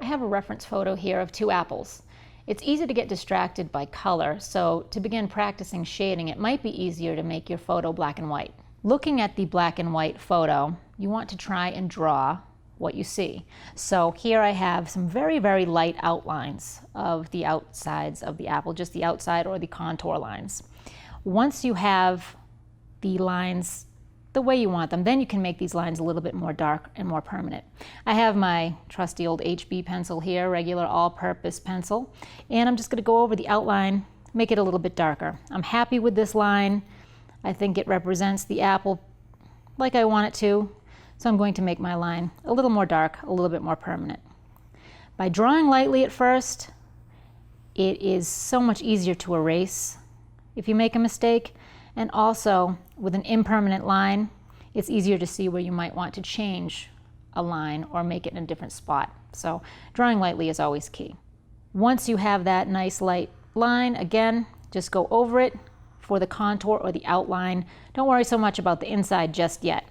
I have a reference photo here of two apples. It's easy to get distracted by color, so to begin practicing shading, it might be easier to make your photo black and white. Looking at the black and white photo, you want to try and draw what you see. So here I have some very, very light outlines of the outsides of the apple, just the outside or the contour lines. Once you have the lines the way you want them, then you can make these lines a little bit more dark and more permanent. I have my trusty old HB pencil here, regular all-purpose pencil, and I'm just going to go over the outline, make it a little bit darker. I'm happy with this line. I think it represents the apple like I want it to, so I'm going to make my line a little more dark, a little bit more permanent. By drawing lightly at first, it is so much easier to erase if you make a mistake, and also with an impermanent line, it's easier to see where you might want to change a line or make it in a different spot. So drawing lightly is always key. Once you have that nice light line, again, just go over it for the contour or the outline. Don't worry so much about the inside just yet,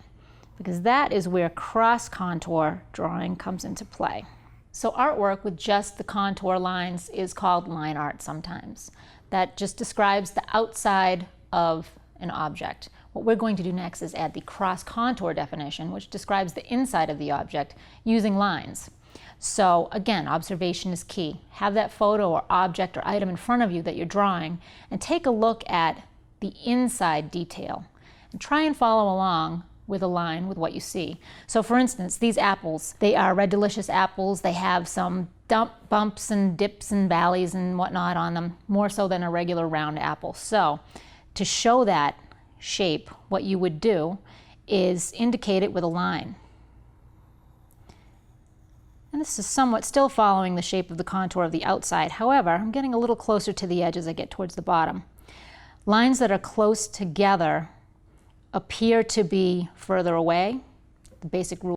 because that is where cross contour drawing comes into play. So artwork with just the contour lines is called line art sometimes. That just describes the outside of an object. What we're going to do next is add the cross contour definition, which describes the inside of the object using lines. So again, observation is key. Have that photo or object or item in front of you that you're drawing and take a look at the inside detail and try and follow along with a line with what you see. So for instance, these apples, they are Red Delicious apples. They have some bumps and dips and valleys and whatnot on them, more so than a regular round apple. So to show that shape, what you would do is indicate it with a line. And this is somewhat still following the shape of the contour of the outside. However, I'm getting a little closer to the edge as I get towards the bottom. Lines that are close together appear to be further away. The basic rule